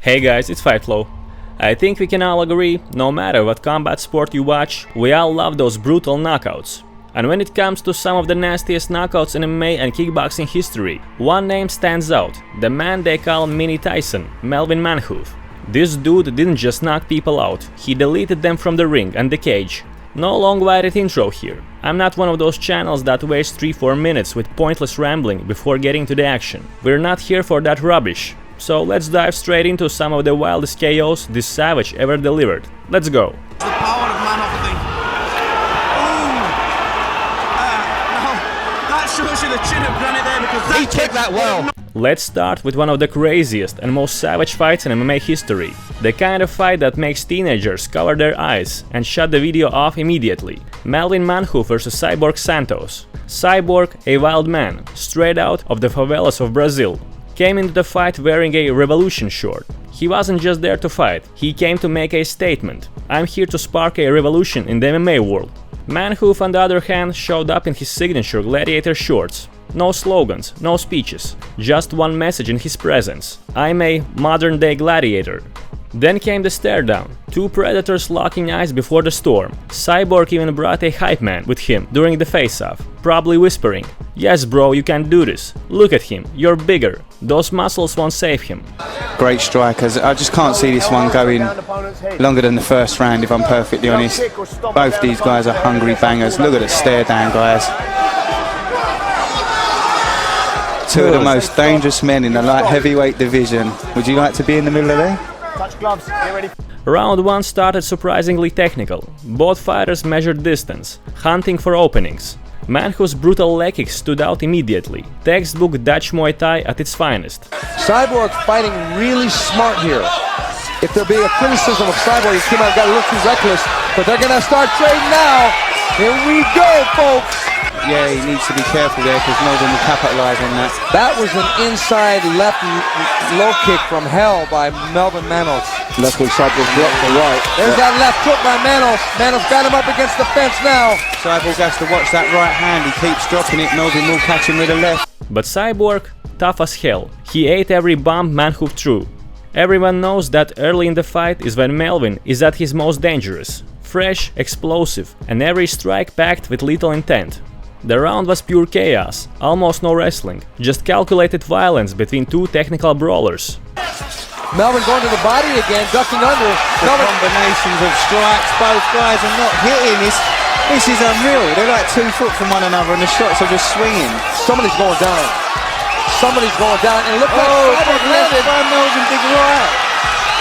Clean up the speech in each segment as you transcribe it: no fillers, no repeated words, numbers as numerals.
Hey guys, it's Fightflow. I think we can all agree, no matter what combat sport you watch, we all love those brutal knockouts. And when it comes to some of the nastiest knockouts in MMA and kickboxing history, one name stands out, the man they call Mini Tyson, Melvin Manhoef. This dude didn't just knock people out, he deleted them from the ring and the cage. No long-winded intro here. I'm not one of those channels that wastes 3-4 minutes with pointless rambling before getting to the action. We're not here for that rubbish. So let's dive straight into some of the wildest KOs this savage ever delivered. Let's go. The power of Manhoef thing. Ooh. No, that shows you the chin of granite there because he took that well. Let's start with one of the craziest and most savage fights in MMA history. The kind of fight that makes teenagers cover their eyes and shut the video off immediately. Melvin Manhoef vs Cyborg Santos. Cyborg, a wild man, straight out of the favelas of Brazil, came into the fight wearing a revolution short. He wasn't just there to fight, he came to make a statement. I'm here to spark a revolution in the MMA world. Manhoef, on the other hand, showed up in his signature gladiator shorts. No slogans, no speeches, just one message in his presence. I'm a modern-day gladiator. Then came the stare down, two predators locking eyes before the storm. Cyborg even brought a hype man with him during the face-off, probably whispering, "Yes bro, you can do this. Look at him, you're bigger. Those muscles won't save him." Great strikers. I just can't see this one going longer than the first round, if I'm perfectly honest. Both these guys are hungry bangers. Look at the stare down, guys. Two of the most dangerous men in the light heavyweight division. Would you like to be in the middle of there? gloves, get ready. Round 1 started surprisingly technical. Both fighters measured distance, hunting for openings. Manhoef's brutal leg kick stood out immediately. Textbook Dutch Muay Thai at its finest. Cyborg fighting really smart here. If there be a criticism of Cyborg, he came out and got a little too reckless, but they're gonna start trading now. Here we go, folks. Yeah, he needs to be careful there because Melvin will capitalise on that. That was an inside left low kick from hell by Melvin Manhoef. That's when Cyborg blocked the right. There's that left hook by Manhoef. Manhoef got him up against the fence now. Cyborg has to watch that right hand. He keeps dropping it. Melvin will catch him with the left. But Cyborg, tough as hell. He ate every bomb Manhoef threw. Everyone knows that early in the fight is when Melvin is at his most dangerous. Fresh, explosive, and every strike packed with lethal intent. The round was pure chaos, almost no wrestling, just calculated violence between two technical brawlers. Melvin going to the body again, ducking under. The combinations of strikes, both guys are not hitting. This is unreal. They're like 2 foot from one another and the shots are just swinging. Somebody's going down. Somebody's going down, and look like Cyborg landed. By Melvin, big right.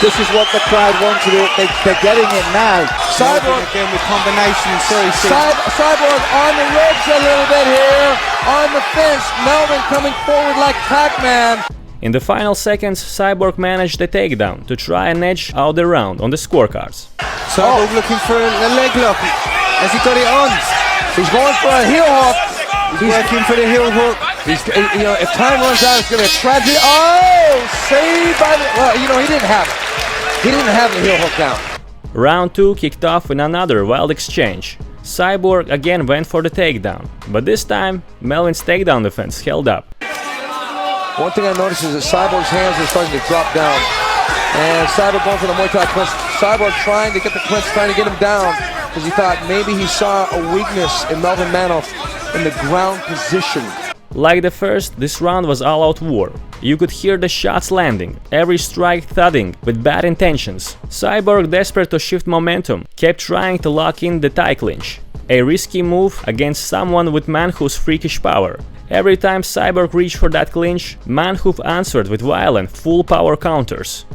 This is what the crowd wanted. They're getting it now. Cyborg again with combinations. Cyborg on the ropes a little bit here. On the fence, Melvin coming forward like Pac-Man. In the final seconds, Cyborg managed a takedown to try and edge out the round on the scorecards. Cyborg looking for a leg lock. Has he got it on? He's going for a heel hook. He's working for the heel hook. You know, if time runs out, it's going to be a tragedy. Oh, saved by the... Well, you know, he didn't have it. He didn't have the heel hook down. Round 2 kicked off with another wild exchange. Cyborg again went for the takedown, but this time Melvin's takedown defense held up. One thing I noticed is that Cyborg's hands are starting to drop down. And Cyborg going for the Muay Thai clinch. Cyborg trying to get the clinch, trying to get him down, because he thought maybe he saw a weakness in Melvin Manhoef in the ground position. Like the first, this round was all-out war. You could hear the shots landing, every strike thudding with bad intentions. Cyborg, desperate to shift momentum, kept trying to lock in the Thai clinch. A risky move against someone with Manhoef's freakish power. Every time Cyborg reached for that clinch, Manhoef answered with violent, full-power counters.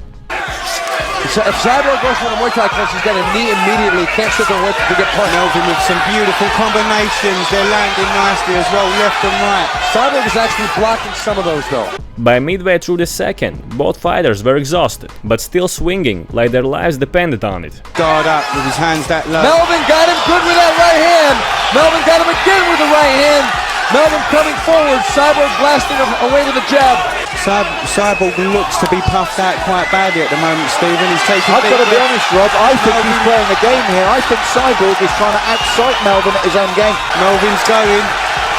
If Cyborg goes for the Muay Thai clinch, he's got a knee immediately. Can't sit there and wait to get punched. Melvin with some beautiful combinations. They're landing nicely as well, left and right. Cyborg is actually blocking some of those though. By midway through the second, both fighters were exhausted, but still swinging like their lives depended on it. Guard up with his hands that low. Melvin got him good with that right hand. Melvin got him again with the right hand. Melvin coming forward, Cyborg blasting him away with a jab. Cyborg looks to be puffed out quite badly at the moment, Stephen. He's taking. I've got to be honest, Rob. I think he's playing the game here. I think Cyborg is trying to outsight Melvin at his own game. Melvin's going.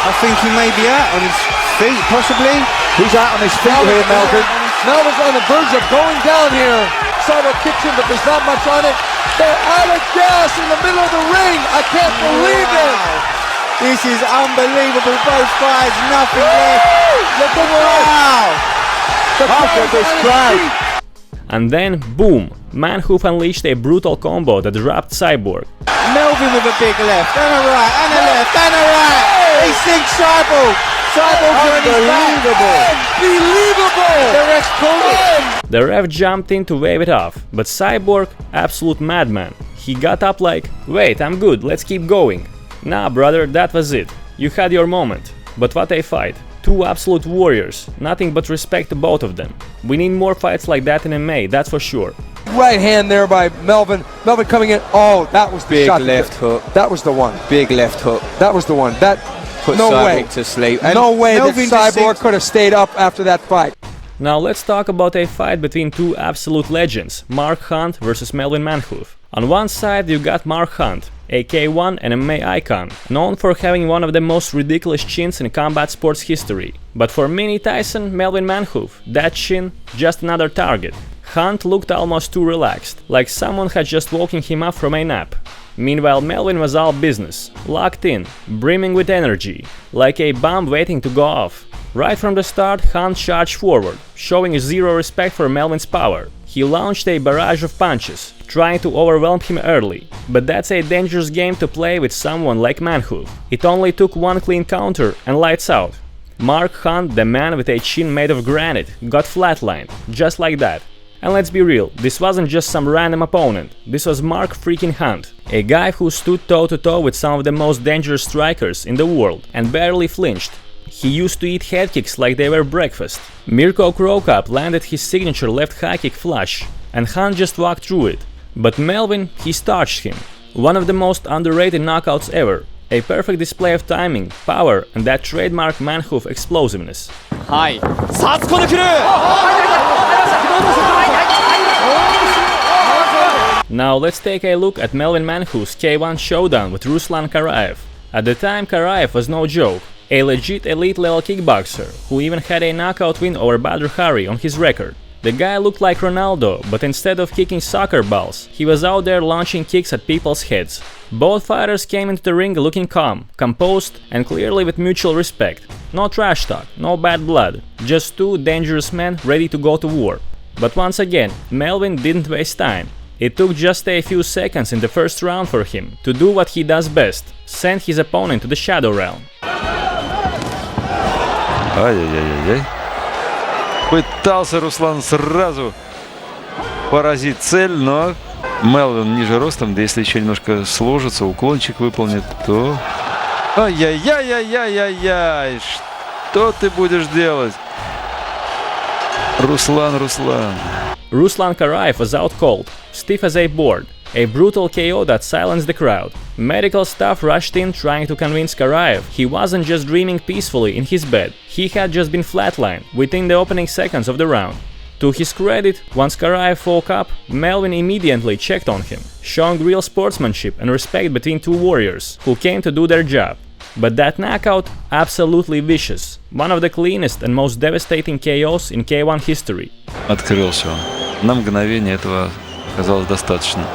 I think he may be out on his feet, possibly. He's out on his feet here, Melvin. Melvin's on the verge of going down here. Cyborg kicks him, but there's not much on it. They're out of gas in the middle of the ring. I can't believe it. This is unbelievable. Both guys, nothing left. Look at Look at this crowd. And then, boom! Manhoof unleashed a brutal combo that dropped Cyborg. Melvin with a big left, and a right, and a left, and a right. He sinks Cyborg. Cyborg's on his back. Unbelievable! The ref's called. The ref jumped in to wave it off, but Cyborg, absolute madman. He got up like, wait, I'm good, let's keep going. Nah, brother, that was it. You had your moment. But what a fight. Two absolute warriors, nothing but respect to both of them. We need more fights like that in MMA, that's for sure. Right hand there by Melvin. Melvin coming in. Oh, that was the Big shot. left hook. That was the one. Big left hook. That was the one. That Put no Cyborg way to sleep. And no way Melvin that just Cyborg seems- could have stayed up after that fight. Now let's talk about a fight between two absolute legends, Mark Hunt versus Melvin Manhoof. On one side you got Mark Hunt, a K1 and MMA icon, known for having one of the most ridiculous chins in combat sports history. But for mini Tyson, Melvin Manhoof, that chin, just another target. Hunt looked almost too relaxed, like someone had just woken him up from a nap. Meanwhile, Melvin was all business, locked in, brimming with energy, like a bomb waiting to go off. Right from the start, Hunt charged forward, showing zero respect for Melvin's power. He launched a barrage of punches, trying to overwhelm him early, but that's a dangerous game to play with someone like Manhoof. It only took one clean counter and lights out. Mark Hunt, the man with a chin made of granite, got flatlined, just like that. And let's be real, this wasn't just some random opponent, this was Mark freaking Hunt, a guy who stood toe to toe with some of the most dangerous strikers in the world and barely flinched. He used to eat head kicks like they were breakfast. Mirko Krokop landed his signature left high kick flush, and Hunt just walked through it. But Melvin, he starched him. One of the most underrated knockouts ever. A perfect display of timing, power, and that trademark Manhoof explosiveness. Hi. さあ突っ込んでくる Now let's take a look at Melvin Manhoof's K1 showdown with Ruslan Karaev. At the time, Karaev was no joke. A legit elite level kickboxer, who even had a knockout win over Badr Hari on his record. The guy looked like Ronaldo, but instead of kicking soccer balls, he was out there launching kicks at people's heads. Both fighters came into the ring looking calm, composed, and clearly with mutual respect. No trash talk, no bad blood, just two dangerous men ready to go to war. But once again, Melvin didn't waste time. It took just a few seconds in the first round for him to do what he does best, send his opponent to the shadow realm. Ай-яй-яй-яй. Пытался Руслан сразу поразить цель, но Мелвин ниже ростом, да если еще немножко сложится, уклончик выполнит, то... Ай-яй-яй-яй-яй-яй! Что ты будешь делать? Руслан. Ruslan Karaev was out cold, stiff as a board, a brutal KO that silenced the crowd. Medical staff rushed in trying to convince Karaev he wasn't just dreaming peacefully in his bed, he had just been flatlined within the opening seconds of the round. To his credit, once Karaev woke up, Melvin immediately checked on him, showing real sportsmanship and respect between two warriors who came to do their job. But that knockout, absolutely vicious, one of the cleanest and most devastating KOs in K1 history. Открылся он. На мгновение этого оказалось достаточно.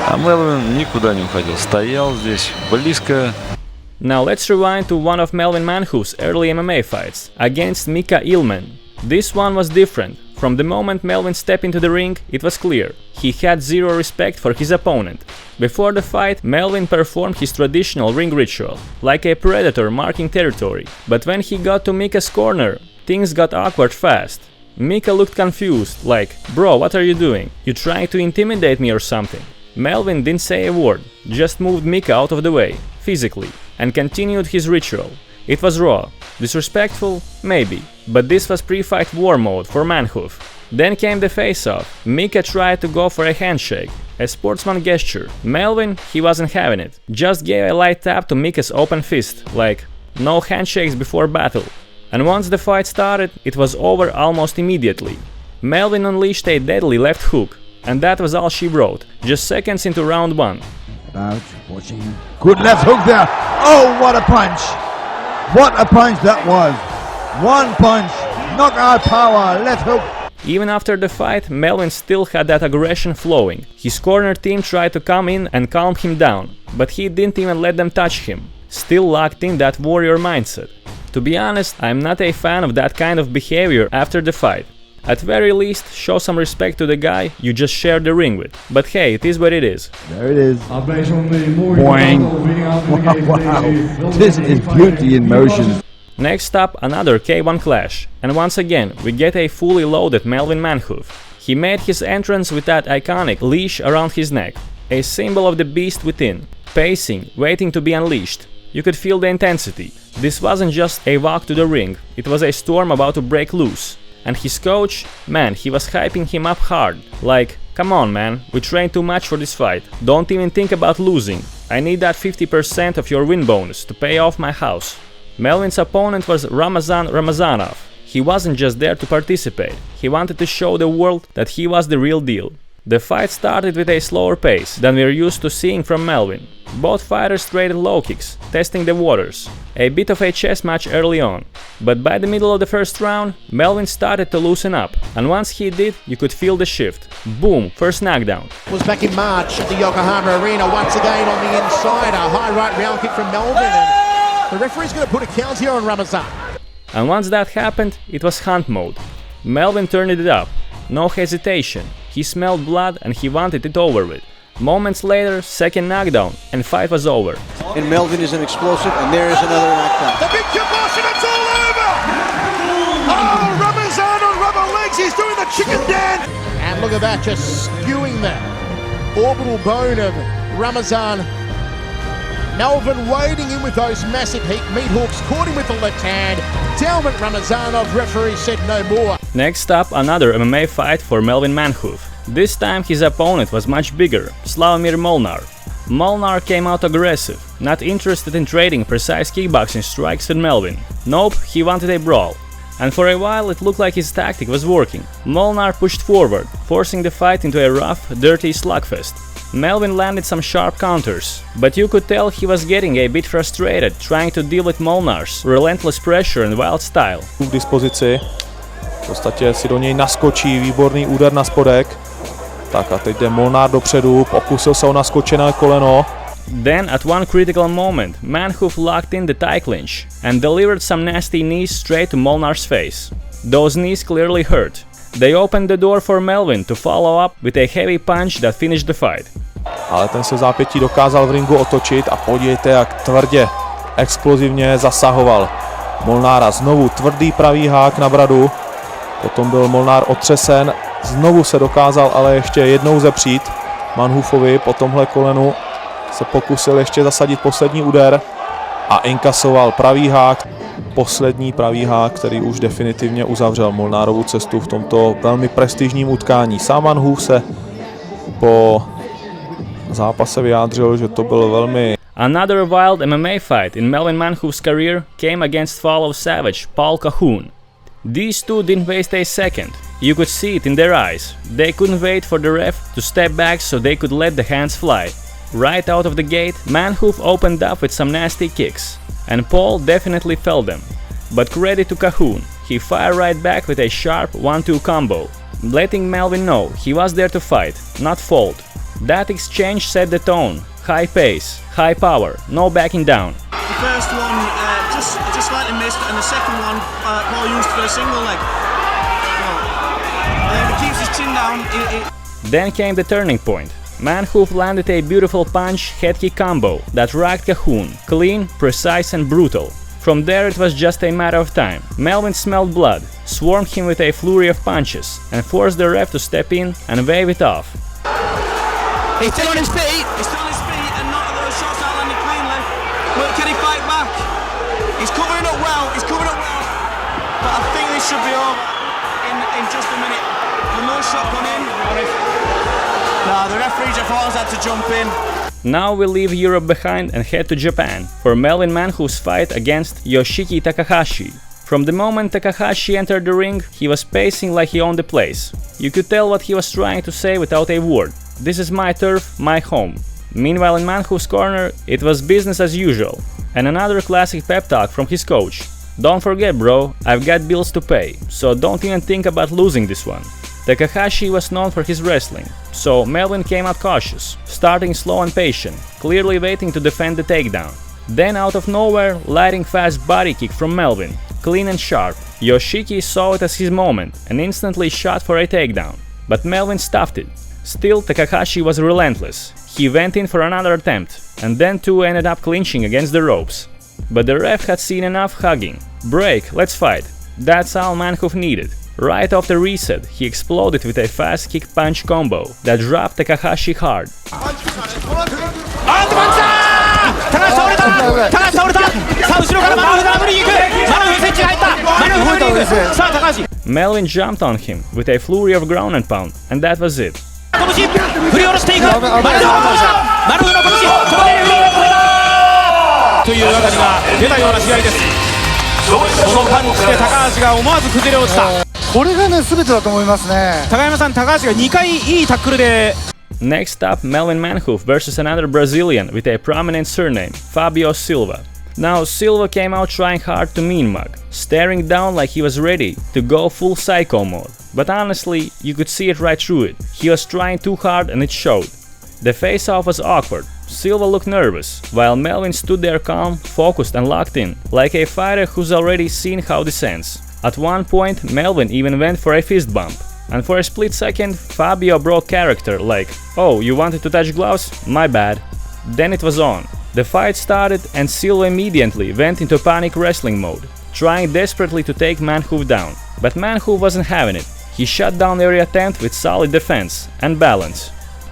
А Мелвин никуда не уходил, стоял здесь, близко. Now let's rewind to one of Melvin Manhoof's early MMA fights, against Mika Ilmen. This one was different. From the moment Melvin stepped into the ring, it was clear. He had zero respect for his opponent. Before the fight, Melvin performed his traditional ring ritual, like a predator marking territory. But when he got to Mika's corner, things got awkward fast. Mika looked confused, like, bro, what are you doing? You trying to intimidate me or something? Melvin didn't say a word, just moved Mika out of the way, physically, and continued his ritual. It was raw, disrespectful, maybe, but this was pre-fight war mode for Manhoof. Then came the face-off. Mika tried to go for a handshake, a sportsman gesture. Melvin, he wasn't having it, just gave a light tap to Mika's open fist, like, no handshakes before battle. And once the fight started, it was over almost immediately. Melvin unleashed a deadly left hook, and that was all she wrote, just seconds into round one. Watching. Good left hook there. Oh, what a punch! What a punch that was! One punch, Knockout power, left hook. Even after the fight, Melvin still had that aggression flowing. His corner team tried to come in and calm him down, but he didn't even let them touch him, still locked in that warrior mindset. To be honest, I'm not a fan of that kind of behavior after the fight. At very least, show some respect to the guy you just shared the ring with. But hey, it is what it is. There it is. Boing. Wow. This is beauty in motion. Next up, another K1 clash, and once again we get a fully loaded Melvin Manhoef. He made his entrance with that iconic leash around his neck, a symbol of the beast within, pacing, waiting to be unleashed. You could feel the intensity. This wasn't just a walk to the ring, it was a storm about to break loose. And his coach, man, he was hyping him up hard, like, come on man, we trained too much for this fight, don't even think about losing, I need that 50% of your win bonus to pay off my house. Melvin's opponent was Ramazan Ramazanov. He wasn't just there to participate, he wanted to show the world that he was the real deal. The fight started with a slower pace than we're used to seeing from Melvin. Both fighters traded low kicks, testing the waters. A bit of a chess match early on. But by the middle of the first round, Melvin started to loosen up, and once he did, you could feel the shift. Boom, first knockdown. Was back in March at the Yokohama Arena, once again on the inside, a high right round kick from Melvin, and the referee's going to put a count here on Ramazan. And once that happened, it was hunt mode. Melvin turned it up, no hesitation. He smelled blood and he wanted it over with. Moments later, second knockdown, and fight was over. And Melvin is an explosive, and there is another knockdown. The big kibosh, and it's all over! Oh, Ramazan on rubber legs, he's doing the chicken dance! And look at that, just skewing the orbital bone of Ramazan. Melvin wading in with those massive meat hooks, caught him with the left hand. Down went Ramazanov, referee said no more. Next up, another MMA fight for Melvin Manhoef. This time his opponent was much bigger, Slavomir Molnar. Molnar came out aggressive, not interested in trading precise kickboxing strikes with Melvin. Nope, he wanted a brawl. And for a while it looked like his tactic was working. Molnar pushed forward, forcing the fight into a rough, dirty slugfest. Melvin landed some sharp counters, but you could tell he was getting a bit frustrated trying to deal with Molnar's relentless pressure and wild style. K dispozici, v podstatě si do něj naskočí, výborný úder na spodek. Tak a teď jde Molnar dopředu, pokusil se o naskočené koleno. Then at one critical moment, Manhoef locked in the tie clinch and delivered some nasty knees straight to Molnar's face. Those knees clearly hurt. They opened the door for Melvin to follow up with a heavy punch that finished the fight. Ale ten se zápětí dokázal v ringu otočit a podívejte, jak tvrdě, explozivně zasahoval Molnára. Znovu tvrdý pravý hák na bradu, potom byl Molnár otřesen, znovu se dokázal ale ještě jednou zepřít Manhoefovi, po tomhle kolenu se pokusil ještě zasadit poslední úder a inkasoval pravý hák. Poslední pravý hák, který už definitivně uzavřel Molnárovu cestu v tomto velmi prestižním utkání. Sám Manhoef se po zápase vyjádřil, že to byl velmi... Another wild MMA fight in Melvin Manhoef's career came against fellow savage Paul Cahoon. These two didn't waste a second. You could see it in their eyes. They couldn't wait for the ref to step back so they could let the hands fly. Right out of the gate, Manhoef opened up with some nasty kicks, and Paul definitely felt them. But credit to Cahoon, he fired right back with a sharp 1-2 combo, letting Melvin know he was there to fight, not fold. That exchange set the tone. High pace, high power, no backing down. The first one just slightly missed, and the second one Paul used for a single leg. And if he keeps his chin down, Then came the turning point. Manhoef landed a beautiful punch head kick combo that rocked Cahoon, clean, precise and brutal. From there it was just a matter of time. Melvin smelled blood, swarmed him with a flurry of punches, and forced the ref to step in and wave it off. he's still on his feet. He's still on his feet, and not those shots are landing cleanly. But can he fight back? He's covering up well. He's covering up well. But I think this should be over in just a minute. The no shot gone in. No, the referee Jeff Hall's had to jump in. Now we leave Europe behind and head to Japan for Melvin Manhoef's fight against Yoshiki Takahashi. From the moment Takahashi entered the ring, he was pacing like he owned the place. You could tell what he was trying to say without a word. This is my turf, my home. Meanwhile in Manhoef's corner, it was business as usual. And another classic pep talk from his coach. Don't forget bro, I've got bills to pay, so don't even think about losing this one. Takahashi was known for his wrestling, so Melvin came out cautious, starting slow and patient, clearly waiting to defend the takedown. Then out of nowhere, lightning fast body kick from Melvin, clean and sharp. Yoshiki saw it as his moment and instantly shot for a takedown, but Melvin stuffed it. Still, Takahashi was relentless. He went in for another attempt, and then two ended up clinching against the ropes. But the ref had seen enough hugging. Break, let's fight. That's all Manhoef needed. Right off the reset, he exploded with a fast kick punch combo that dropped Takahashi hard. Melvin jumped on him with a flurry of ground and pound, and that was it. Next up, Melvin Manhoef versus another Brazilian with a prominent surname, Fabio Silva. Now Silva came out trying hard to mean mug, staring down like he was ready to go full psycho mode. But honestly, you could see it right through it. He was trying too hard and it showed. The face-off was awkward. Silva looked nervous, while Melvin stood there calm, focused and locked in, like a fighter who's already seen how this ends. At one point, Melvin even went for a fist bump. And for a split second, Fabio broke character like, "Oh, you wanted to touch gloves? My bad." Then it was on. The fight started and Silva immediately went into panic wrestling mode, trying desperately to take Manhoef down. But Manhoef wasn't having it. He shut down every attempt with solid defense and balance.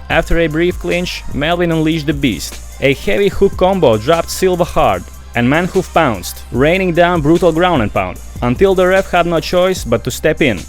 After a brief clinch, Melvin unleashed the beast. A heavy hook combo dropped Silva hard, and Manhoef pounced, raining down brutal ground and pound, until the ref had no choice but to step in.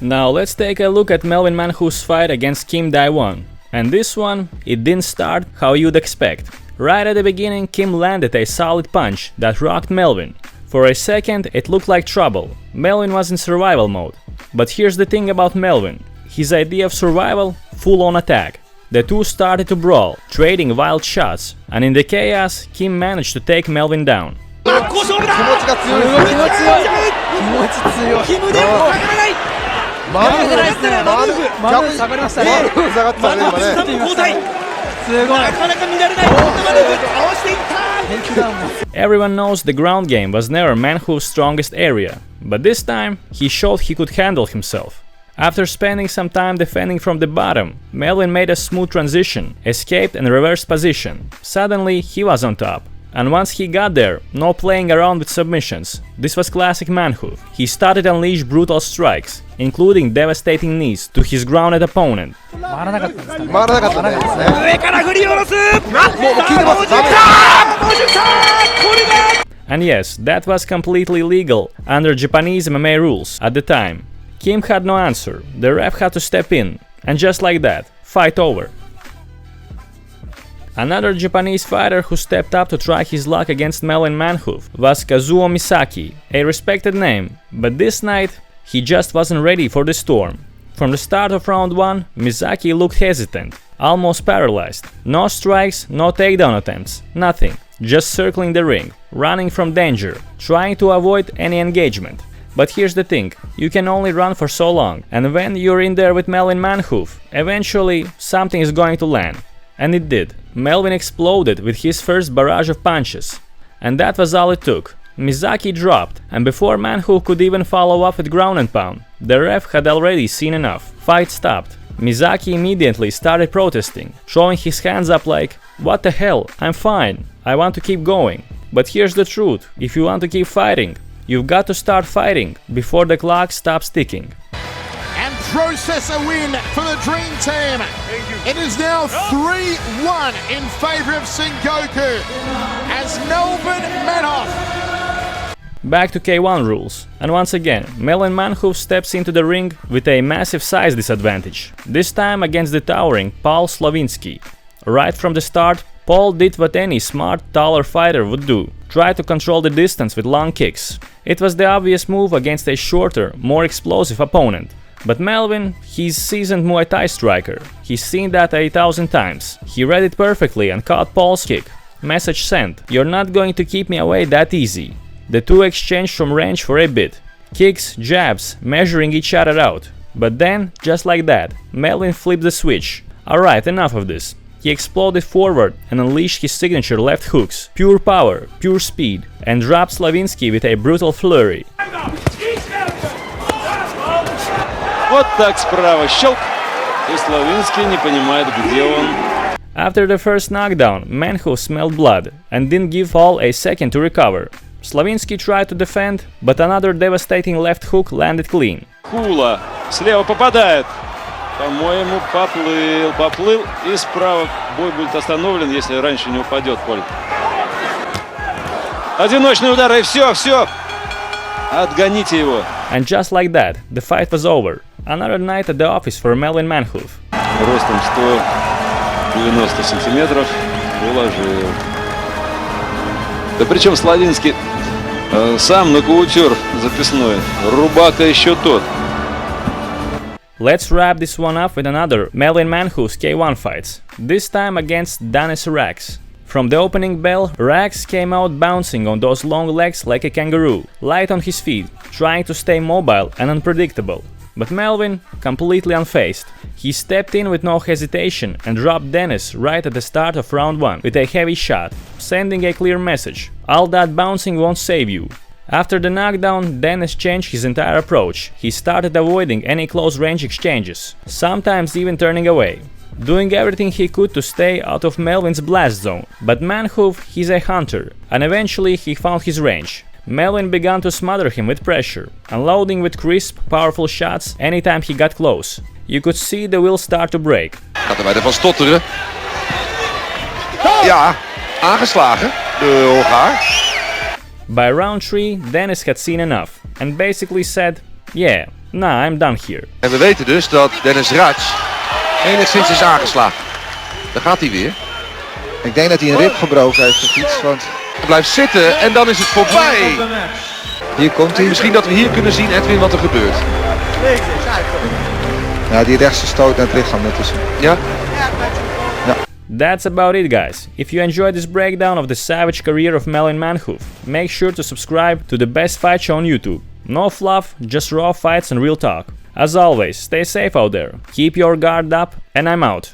Now let's take a look at Melvin Manhoef's fight against Kim Dae-won. And this one, it didn't start how you'd expect. Right at the beginning, Kim landed a solid punch that rocked Melvin. For a second, it looked like trouble. Melvin was in survival mode. But here's the thing about Melvin. His idea of survival, full-on attack. The two started to brawl, trading wild shots, and in the chaos, Kim managed to take Melvin down. Everyone knows the ground game was never Manhoef's strongest area, but this time he showed he could handle himself. After spending some time defending from the bottom, Melvin made a smooth transition, escaped and reversed position. Suddenly he was on top. And once he got there, no playing around with submissions. This was classic Manhoef. He started to unleash brutal strikes, including devastating knees to his grounded opponent. And yes, that was completely legal under Japanese MMA rules at the time. Kim had no answer, the ref had to step in, and just like that, fight over. Another Japanese fighter who stepped up to try his luck against Melvin Manhoef was Kazuo Misaki, a respected name, but this night he just wasn't ready for the storm. From the start of round 1, Misaki looked hesitant, almost paralyzed. No strikes, no takedown attempts, nothing, just circling the ring, running from danger, trying to avoid any engagement. But here's the thing, you can only run for so long, and when you're in there with Melvin Manhoef, eventually something is going to land. And it did. Melvin exploded with his first barrage of punches. And that was all it took. Misaki dropped, and before Manhoef could even follow up with ground and pound, the ref had already seen enough. Fight stopped. Misaki immediately started protesting, throwing his hands up like, "What the hell, I'm fine, I want to keep going." But here's the truth, if you want to keep fighting, you've got to start fighting before the clock stops ticking. Process a win for the Dream Team. It is now 3-1 in favor of Sengoku as Melvin Manhoef. Back to K1 rules, and once again, Melvin Manhoef steps into the ring with a massive size disadvantage, this time against the towering Paul Slavinsky. Right from the start, Paul did what any smart, taller fighter would do. Try to control the distance with long kicks. It was the obvious move against a shorter, more explosive opponent. But Melvin, he's seasoned Muay Thai striker. He's seen that 1,000 times. He read it perfectly and caught Paul's kick. Message sent. You're not going to keep me away that easy. The two exchanged from range for a bit. Kicks, jabs, measuring each other out. But then, just like that, Melvin flipped the switch. Alright, enough of this. He exploded forward and unleashed his signature left hooks. Pure power, pure speed, and dropped Slavinsky with a brutal flurry. Вот так справа щелк, и Славинский не понимает, где он. After the first knockdown, Manhoof smelled blood and didn't give Paul a second to recover. Slavinsky tried to defend, but another devastating left hook landed clean. Хула слева попадает. По-моему, поплыл, и справа бой будет остановлен, если раньше не упадет Поль. Одиночный удар, и все. Отгоните его. And just like that, the fight was over. Another night at the office for Melvin Manhoof. Ростом 190 сантиметров уложил. Да причем Славинский сам нокаутер записной. Рубака еще тот. Let's wrap this one up with another Melvin Manhoof's K1 fights. This time against Dennis Rax. From the opening bell, Rax came out bouncing on those long legs like a kangaroo, light on his feet, trying to stay mobile and unpredictable. But Melvin, completely unfazed. He stepped in with no hesitation and dropped Dennis right at the start of round 1 with a heavy shot, sending a clear message: all that bouncing won't save you. After the knockdown, Dennis changed his entire approach. He started avoiding any close-range exchanges, sometimes even turning away, doing everything he could to stay out of Melvin's blast zone. But Manhoof, he's a hunter, and eventually he found his range. Melvin began to smother him with pressure, unloading with crisp, powerful shots anytime he got close. You could see the wheels start to break. Gaat er bijna van stotteren. Ja, aangeslagen. De Hongaar. By round 3, Dennis had seen enough, and basically said, yeah, nah, I'm done here. En we weten dus dat Dennis Rax enigszins is aangeslagen. Daar gaat hij weer. Ik denk dat hij een rib gebroken heeft gefietst, want hij blijft zitten en dan is het voorbij. Hier komt hij. Misschien dat we hier kunnen zien, Edwin, wat er gebeurt. Ja, die rechtse stoot naar het lichaam net is. Ja? Ja. That's about it, guys. If you enjoyed this breakdown of the savage career of Melvin Manhoof, make sure to subscribe to the best fight show on YouTube. No fluff, just raw fights and real talk. As always, stay safe out there, keep your guard up, and I'm out.